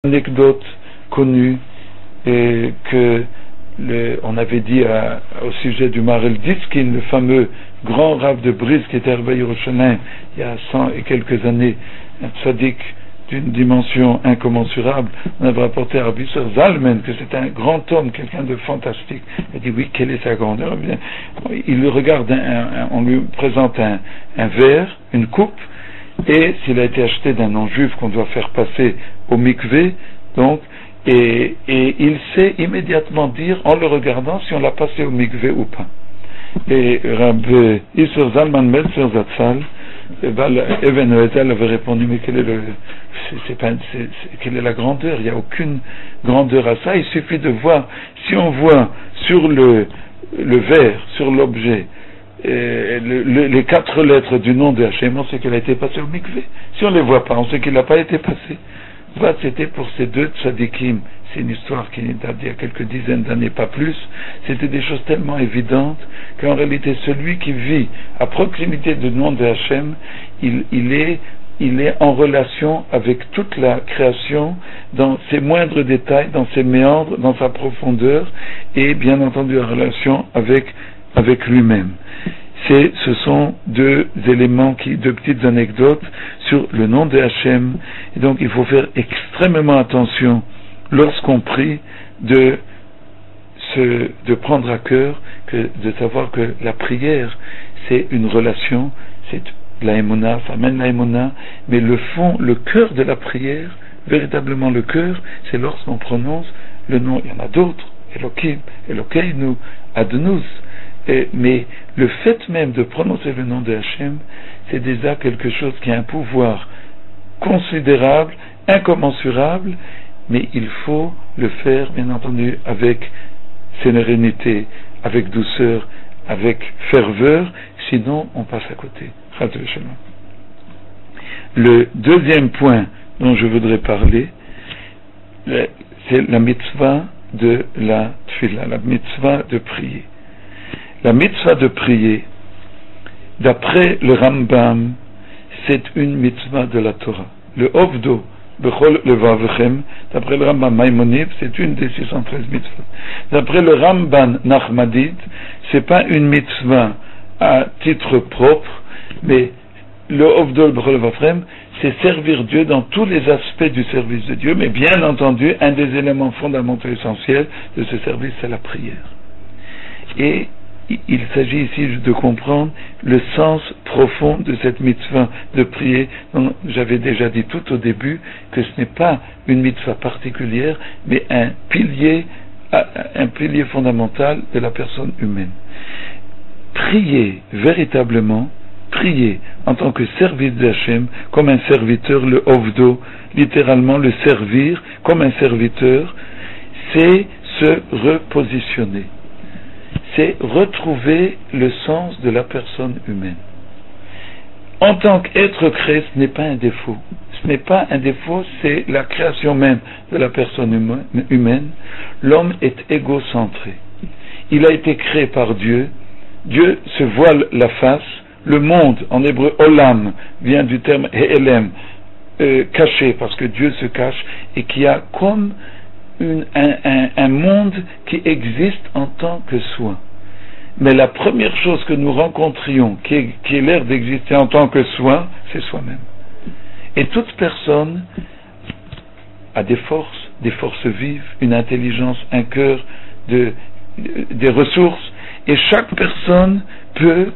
Anecdote connue que on avait dit au sujet du Maharel Diskin, le fameux grand Rav de Brisk qui était à Yerushalayim il y a 100 et quelques années, un tzaddik d'une dimension incommensurable. On avait rapporté à Rabbi Yisrael Zalman que c'était un grand homme, quelqu'un de fantastique. Il dit oui, quelle est sa grandeur? Il regarde, on lui présente un verre, une coupe, et s'il a été acheté d'un non-juif qu'on doit faire passer au mikvé, donc, et il sait immédiatement dire, en le regardant, si on l'a passé au mikvé ou pas. Et Rabbi Yisrael Zalman Meltzer Zatzal, Even Oezel avait répondu, mais quelle est la grandeur? Il n'y a aucune grandeur à ça. Il suffit de voir, si on voit sur le verre, sur l'objet, les 4 lettres du nom de Hachem, on sait qu'elle a été passée au mikvé. Si on ne les voit pas, on sait qu'il n'a pas été passé. Voilà, c'était pour ces deux tzadikim. C'est une histoire qui date d'il y a quelques dizaines d'années, pas plus. C'était des choses tellement évidentes qu'en réalité, celui qui vit à proximité du nom de Hachem, il est en relation avec toute la création, dans ses moindres détails, dans ses méandres, dans sa profondeur, et bien entendu en relation avec lui-même. Ce sont deux petites anecdotes sur le nom de Hachem, et donc il faut faire extrêmement attention lorsqu'on prie de prendre à cœur de savoir que la prière c'est une relation, c'est la émouna, ça amène la émouna, mais le fond, le cœur de la prière, véritablement le cœur, c'est lorsqu'on prononce le nom. Il y en a d'autres, Elohim, Elokeinu, Adonus. Mais le fait même de prononcer le nom de Hachem, c'est déjà quelque chose qui a un pouvoir considérable, incommensurable, mais il faut le faire, bien entendu, avec sérénité, avec douceur, avec ferveur, sinon on passe à côté. Le deuxième point dont je voudrais parler, c'est la mitzvah de la tfila, la mitzvah de prier. La mitzvah de prier, d'après le Rambam, c'est une mitzvah de la Torah. Le Ovdo, Bechol Levavechem, d'après le Rambam Maïmonide, c'est une des 613 mitzvahs. D'après le Ramban Nachmadid, c'est pas une mitzvah à titre propre, mais le Ovdo Bechol Levavechem, c'est servir Dieu dans tous les aspects du service de Dieu, mais bien entendu, un des éléments fondamentaux essentiels de ce service, c'est la prière. Et il s'agit ici de comprendre le sens profond de cette mitzvah de prier. J'avais déjà dit tout au début que ce n'est pas une mitzvah particulière, mais un pilier fondamental de la personne humaine. Prier véritablement, prier en tant que serviteur d'Hachem, comme un serviteur, le ovdo, littéralement le servir comme un serviteur, c'est se repositionner. C'est retrouver le sens de la personne humaine. En tant qu'être créé, ce n'est pas un défaut. Ce n'est pas un défaut, c'est la création même de la personne humaine. L'homme est égocentré. Il a été créé par Dieu. Dieu se voile la face. Le monde, en hébreu, olam, vient du terme helem, caché, parce que Dieu se cache, et qui a comme un monde qui existe en tant que soi. Mais la première chose que nous rencontrions, qui est l'air d'exister en tant que soi, c'est soi-même. Et toute personne a des forces vives, une intelligence, un cœur, des ressources, et chaque personne peut,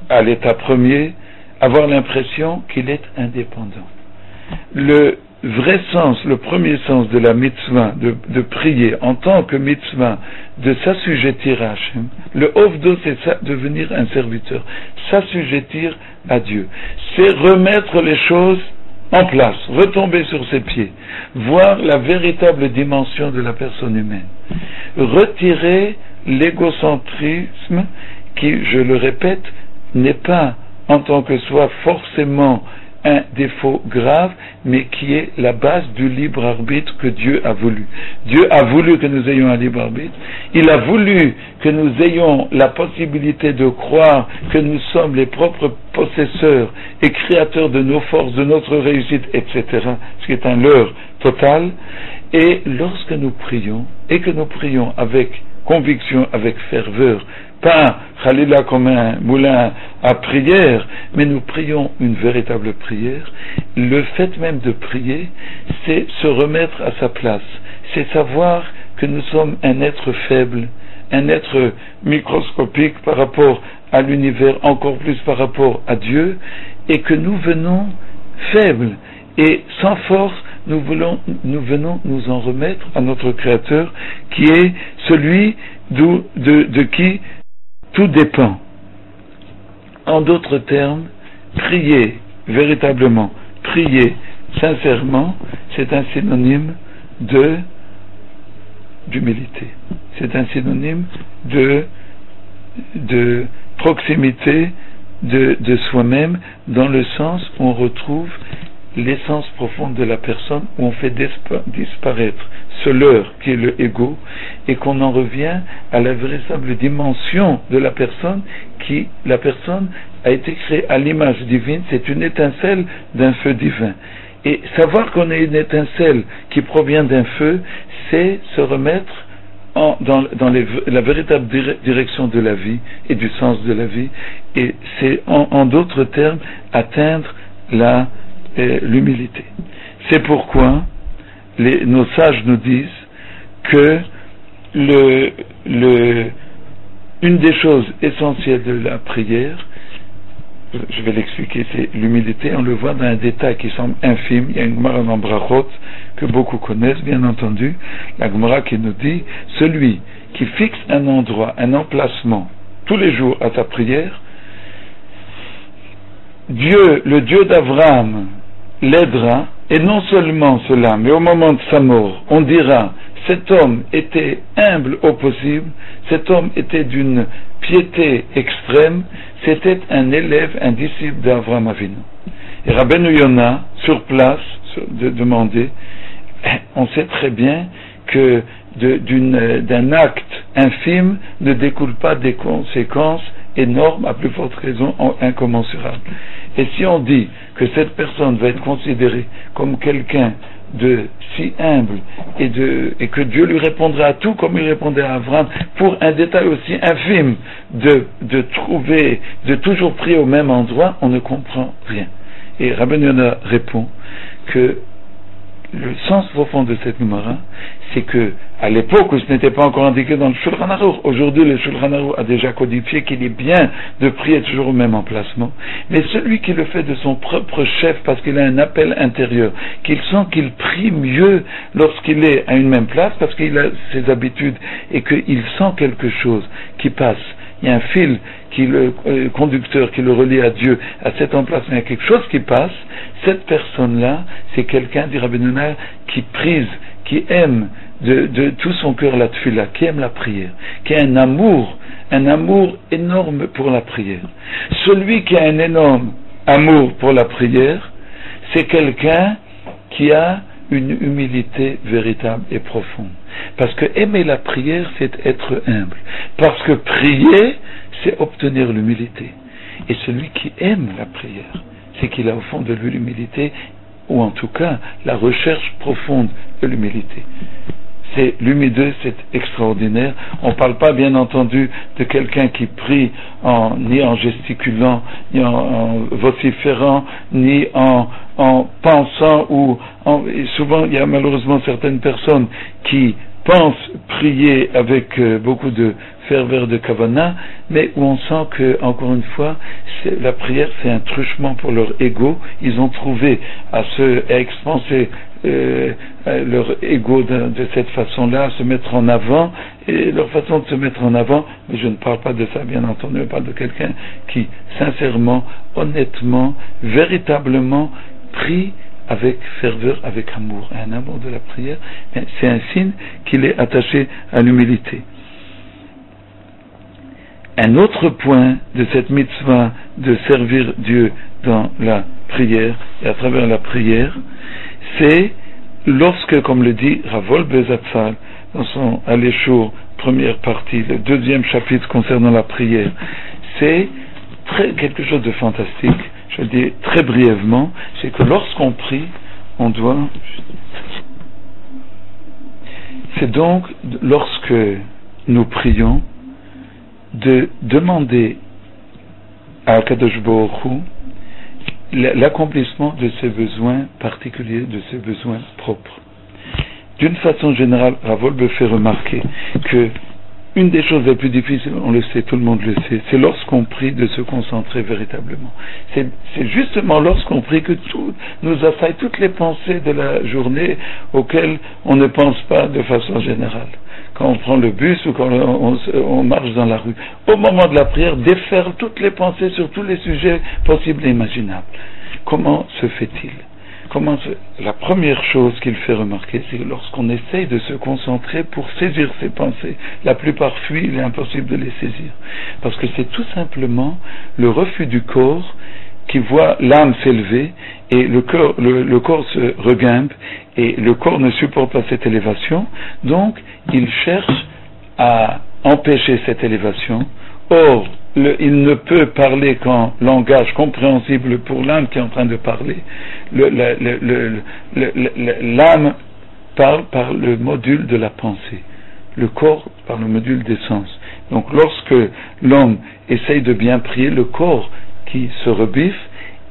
à l'état premier, avoir l'impression qu'il est indépendant. Le vrai sens, le premier sens de la mitzvah, de prier en tant que mitzvah, de s'assujettir à Hachem, le ovdo, c'est ça, devenir un serviteur, s'assujettir à Dieu, c'est remettre les choses en place, retomber sur ses pieds, voir la véritable dimension de la personne humaine, retirer l'égocentrisme qui, je le répète, n'est pas en tant que soi forcément un défaut grave, mais qui est la base du libre arbitre que Dieu a voulu. Dieu a voulu que nous ayons un libre arbitre. Il a voulu que nous ayons la possibilité de croire que nous sommes les propres possesseurs et créateurs de nos forces, de notre réussite, etc. Ce qui est un leurre total. Et lorsque nous prions, et que nous prions avec conviction, avec ferveur, pas Khalila comme un moulin à prière, mais nous prions une véritable prière. Le fait même de prier, c'est se remettre à sa place, c'est savoir que nous sommes un être faible, un être microscopique par rapport à l'univers, encore plus par rapport à Dieu, et que nous venons faibles et sans force. Nous venons nous en remettre à notre Créateur, qui est celui de qui tout dépend. En d'autres termes, prier véritablement, prier sincèrement, c'est un synonyme d'humilité. C'est un synonyme de proximité de soi-même, dans le sens où on retrouve l'essence profonde de la personne, où on fait disparaître ce leurre qui est le ego, et qu'on en revient à la véritable dimension de la personne, la personne a été créée à l'image divine, c'est une étincelle d'un feu divin. Et savoir qu'on est une étincelle qui provient d'un feu, c'est se remettre dans la véritable direction de la vie et du sens de la vie, et c'est en d'autres termes atteindre l'humilité. C'est pourquoi nos sages nous disent que une des choses essentielles de la prière, je vais l'expliquer, c'est l'humilité. On le voit dans un détail qui semble infime. Il y a une Gemara dans Brachot que beaucoup connaissent, bien entendu, la Gemara qui nous dit: celui qui fixe un endroit, un emplacement tous les jours à sa prière, Dieu, le Dieu d'Abraham, l'aidera, et non seulement cela, mais au moment de sa mort, on dira: cet homme était humble au possible, cet homme était d'une piété extrême, c'était un élève, un disciple d'Avraham Avinu. Et Rabbeinu Yona, sur place, demandait, on sait très bien que d'un acte infime ne découle pas des conséquences énormes, à plus forte raison incommensurables. Et si on dit que cette personne va être considérée comme quelqu'un de si humble et que Dieu lui répondra à tout comme il répondait à Abraham, pour un détail aussi infime de toujours prier au même endroit, on ne comprend rien. Et Rabbi Yonah répond que le sens profond de cette Gemara, c'est que à l'époque où ce n'était pas encore indiqué dans le Shulchan Aruch, aujourd'hui le Shulchan Aruch a déjà codifié qu'il est bien de prier toujours au même emplacement, mais celui qui le fait de son propre chef parce qu'il a un appel intérieur, qu'il sent qu'il prie mieux lorsqu'il est à une même place parce qu'il a ses habitudes et qu'il sent quelque chose qui passe, il y a un fil conducteur qui le relie à Dieu, à cet emplacement, il y a quelque chose qui passe, cette personne-là, c'est quelqu'un, dit Rabbi Yonah, qui aime de tout son cœur la tefila, qui aime la prière, qui a un amour énorme pour la prière. Celui qui a un énorme amour pour la prière, c'est quelqu'un qui a une humilité véritable et profonde. Parce que aimer la prière, c'est être humble. Parce que prier, c'est obtenir l'humilité. Et celui qui aime la prière, c'est qu'il a au fond de lui l'humilité, ou en tout cas la recherche profonde de l'humilité. C'est l'humideux, c'est extraordinaire. On ne parle pas bien entendu de quelqu'un qui prie ni en gesticulant, ni en vociférant, ni en pensant, et souvent il y a malheureusement certaines personnes qui pensent prier avec beaucoup de ferveur de kavana, mais où on sent que, encore une fois, la prière c'est un truchement pour leur ego. Ils ont trouvé à expanser leur ego de cette façon-là, à se mettre en avant, et leur façon de se mettre en avant, mais je ne parle pas de ça bien entendu, je parle de quelqu'un qui sincèrement, honnêtement, véritablement prie avec ferveur, avec amour, un amour de la prière. C'est un signe qu'il est attaché à l'humilité. Un autre point de cette mitzvah de servir Dieu dans la prière, et à travers la prière, c'est lorsque, comme le dit Ravol Bezatzal dans son Aléchour, première partie, le deuxième chapitre concernant la prière, c'est quelque chose de fantastique. Je le dis très brièvement, c'est que lorsqu'on prie, on doit... C'est donc, lorsque nous prions, de demander à Kadosh Baruch Hu l'accomplissement de ses besoins particuliers, de ses besoins propres. D'une façon générale, Ravol me fait remarquer que une des choses les plus difficiles, on le sait, tout le monde le sait, c'est lorsqu'on prie de se concentrer véritablement. C'est justement lorsqu'on prie que tout nous assaille, toutes les pensées de la journée auxquelles on ne pense pas de façon générale. Quand on prend le bus ou quand on marche dans la rue, au moment de la prière, défaire toutes les pensées sur tous les sujets possibles et imaginables. Comment se fait-il ? La première chose qu'il fait remarquer, c'est que lorsqu'on essaye de se concentrer pour saisir ses pensées, la plupart fuient, il est impossible de les saisir. Parce que c'est tout simplement le refus du corps qui voit l'âme s'élever et le corps se regimbe et le corps ne supporte pas cette élévation, donc il cherche à empêcher cette élévation. Or, il ne peut parler qu'en langage compréhensible pour l'âme qui est en train de parler. L'âme parle par le module de la pensée, le corps par le module des sens. Donc lorsque l'homme essaye de bien prier, le corps qui se rebiffe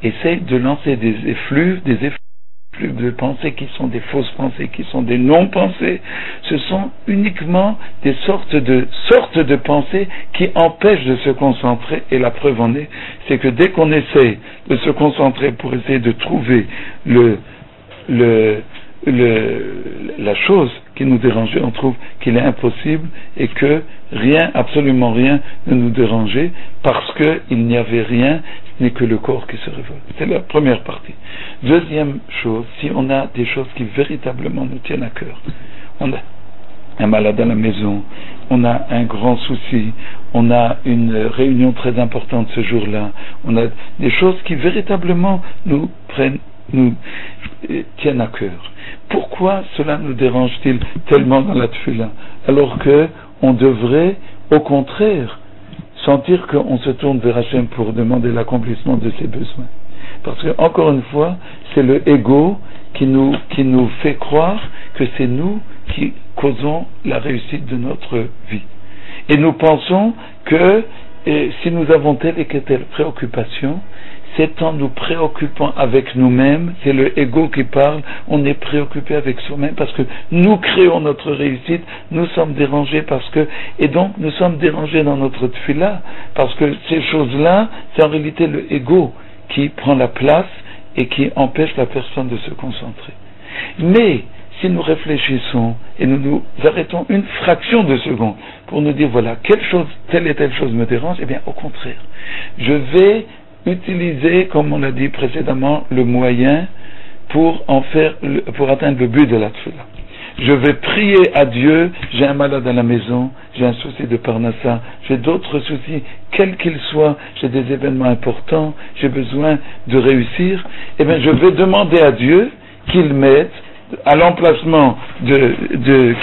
essaye de lancer des effluves de pensées qui sont des fausses pensées, qui sont des non-pensées. Ce sont uniquement des sortes de pensées qui empêchent de se concentrer, et la preuve en est, c'est que dès qu'on essaie de se concentrer pour essayer de trouver la chose qui nous dérangeait, on trouve qu'il est impossible et que rien, absolument rien ne nous dérangeait parce qu'il n'y avait rien, ce n'est que le corps qui se révolte. C'est la première partie. Deuxième chose, si on a des choses qui véritablement nous tiennent à cœur, on a un malade à la maison, on a un grand souci, on a une réunion très importante ce jour-là, on a des choses qui véritablement nous tiennent à cœur. Pourquoi cela nous dérange-t-il tellement dans la tefila, alors que on devrait, au contraire, sentir qu'on se tourne vers Hachem pour demander l'accomplissement de ses besoins? Parce que, encore une fois, c'est le ego qui nous fait croire que c'est nous qui causons la réussite de notre vie. Et nous pensons que si nous avons telle et telle préoccupation, c'est en nous préoccupant avec nous-mêmes, c'est le ego qui parle, on est préoccupé avec soi-même parce que nous créons notre réussite, nous sommes dérangés et donc nous sommes dérangés dans notre tefila, parce que ces choses-là, c'est en réalité le ego qui prend la place et qui empêche la personne de se concentrer. Mais, si nous réfléchissons et nous arrêtons une fraction de seconde pour nous dire, voilà, telle et telle chose me dérange, eh bien, au contraire, je vais utiliser, comme on l'a dit précédemment, le moyen pour atteindre le but de la tefila. Je vais prier à Dieu, j'ai un malade à la maison, j'ai un souci de parnassa, j'ai d'autres soucis, quels qu'ils soient, j'ai des événements importants, j'ai besoin de réussir, eh bien je vais demander à Dieu qu'il m'aide à l'emplacement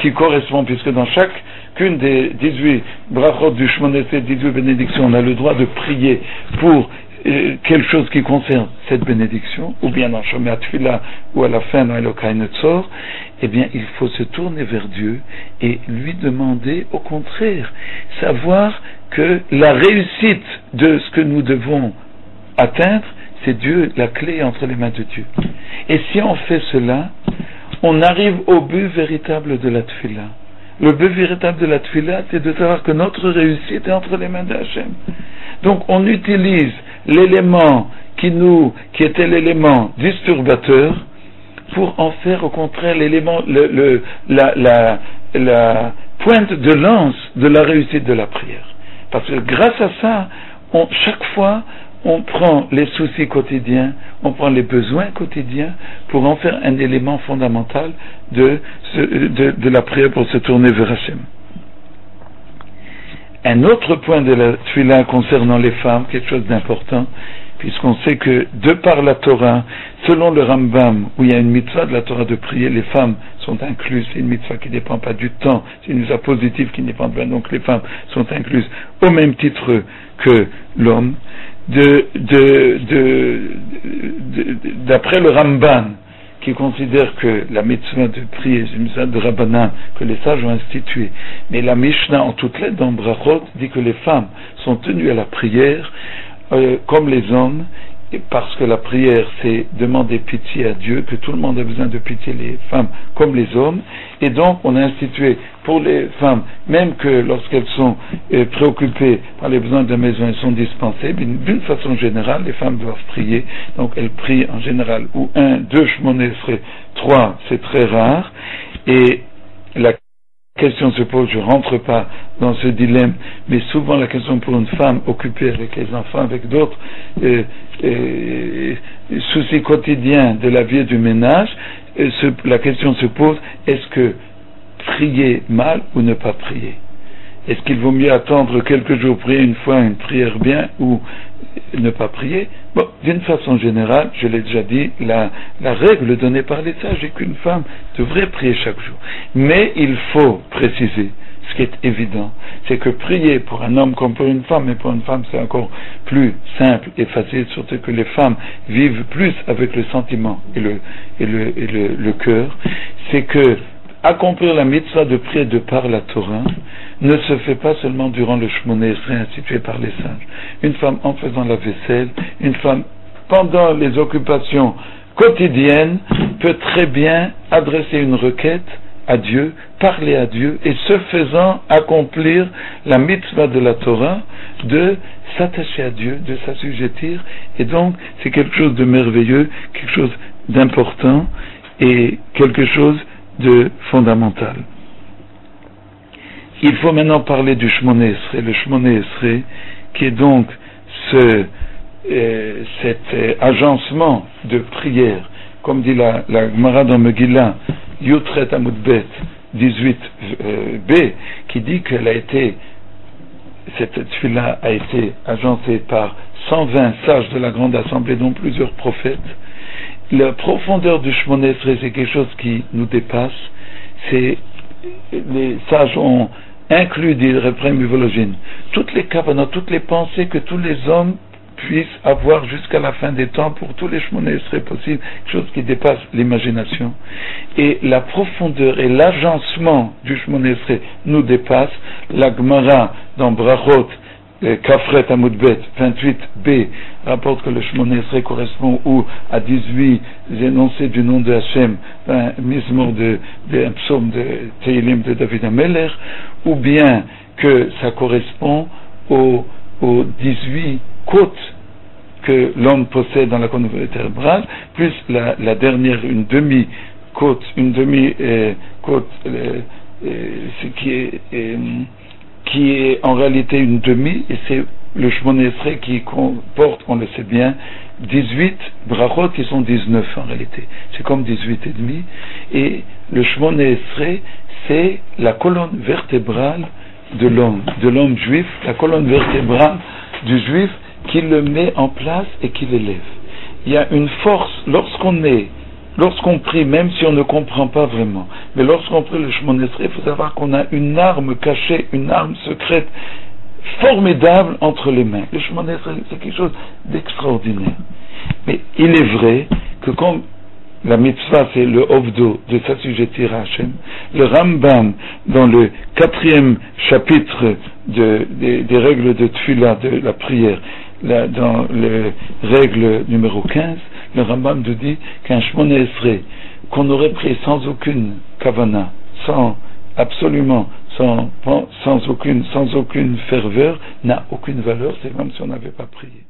qui correspond, puisque dans chacune des 18 brachot du Shmoneh Esrei, 18 bénédictions, on a le droit de prier pour quelque chose qui concerne cette bénédiction, ou bien dans Shomei Tefila, ou à la fin dans Elokai Netzor, eh bien il faut se tourner vers Dieu et lui demander, au contraire, savoir que la réussite de ce que nous devons atteindre, c'est Dieu, la clé est entre les mains de Dieu. Et si on fait cela, on arrive au but véritable de la tefila. Le but véritable de la tefila, c'est de savoir que notre réussite est entre les mains de Hachem. Donc on utilise l'élément qui était l'élément disturbateur pour en faire au contraire l'élément, la pointe de lance de la réussite de la prière. Parce que grâce à ça, chaque fois, on prend les soucis quotidiens, on prend les besoins quotidiens pour en faire un élément fondamental de la prière pour se tourner vers Hachem. Un autre point de la tefila concernant les femmes, quelque chose d'important, puisqu'on sait que de par la Torah, selon le Rambam, où il y a une mitzvah de la Torah de prier, les femmes sont incluses, c'est une mitzvah qui ne dépend pas du temps, c'est une mitzvah positive qui ne dépend pas, donc les femmes sont incluses au même titre que l'homme. D'après le Ramban, qui considère que la mitzvah de prier est une mitzvah de Rabbanan, que les sages ont instituée, mais la Mishnah en toutes lettres dans Brachot dit que les femmes sont tenues à la prière comme les hommes, parce que la prière c'est demander pitié à Dieu, que tout le monde a besoin de pitié, les femmes comme les hommes, et donc on a institué pour les femmes, même que lorsqu'elles sont préoccupées par les besoins de la maison, elles sont dispensées, mais d'une façon générale les femmes doivent prier, donc elles prient en général, ou 1, 2 shmoneh esrei, 3 c'est très rare, et la question se pose, je ne rentre pas dans ce dilemme, mais souvent la question pour une femme occupée avec les enfants, avec d'autres soucis quotidiens de la vie et du ménage, la question se pose, est-ce que prier mal ou ne pas prier? Est-ce qu'il vaut mieux attendre quelques jours, prier une fois une prière bien ou ne pas prier? Bon, d'une façon générale, je l'ai déjà dit, la règle donnée par les sages est qu'une femme devrait prier chaque jour. Mais il faut préciser, ce qui est évident, c'est que prier pour un homme comme pour une femme, mais pour une femme c'est encore plus simple et facile, surtout que les femmes vivent plus avec le sentiment et le cœur, c'est que accomplir la mitzvah de prier de par la Torah ne se fait pas seulement durant le shmoneh esrei institué par les sages. Une femme en faisant la vaisselle, une femme pendant les occupations quotidiennes peut très bien adresser une requête à Dieu, parler à Dieu et ce faisant accomplir la mitzvah de la Torah de s'attacher à Dieu, de s'assujettir, et donc c'est quelque chose de merveilleux, quelque chose d'important et quelque chose de fondamental. Il faut maintenant parler du shmoneh esrei, le shmoneh esrei qui est donc cet agencement de prière, comme dit la Gemara dans Megillah, Yutret Amud Bet 18b, qui dit qu'elle a été, cette tefila a été agencée par 120 sages de la grande assemblée, dont plusieurs prophètes. La profondeur du shmoneh esrei, c'est quelque chose qui nous dépasse. Les sages ont inclus, dit Reprem Uvologine, toutes les kavanot, toutes les pensées que tous les hommes puissent avoir jusqu'à la fin des temps pour tous les shmoneh esrei possibles, quelque chose qui dépasse l'imagination. Et la profondeur et l'agencement du shmoneh esrei nous dépasse. La Gemara dans Brachot, Kafret Amud Bet 28b rapporte que le shmoneh esrei correspond ou à 18 énoncés du nom de Hachem, un mizmor un psaume de Teilim de David HaMelech, ou bien que ça correspond aux 18 côtes que l'homme possède dans la colonne vertébrale, plus la dernière, une demi-côte, qui est en réalité une demi, et c'est le shmoneh esrei qui comporte, on le sait bien, 18 brachot qui sont 19 en réalité. C'est comme 18 et demi. Et le shmoneh esrei, c'est la colonne vertébrale de l'homme juif, la colonne vertébrale du juif qui le met en place et qui l'élève. Il y a une force lorsqu'on prie, même si on ne comprend pas vraiment, mais lorsqu'on prie le shmoneh esrei, il faut savoir qu'on a une arme cachée, une arme secrète formidable entre les mains. Le shmoneh esrei, c'est quelque chose d'extraordinaire. Mais il est vrai que comme la mitzvah c'est le ovdo de s'assujettir à Hachem, le Rambam dans le 4e chapitre des règles de tefila, de la prière, dans le règle numéro 15, le Rambam nous dit qu'un shmoneh esrei qu'on aurait pris sans aucune kavana, sans aucune ferveur, n'a aucune valeur, c'est comme si on n'avait pas prié.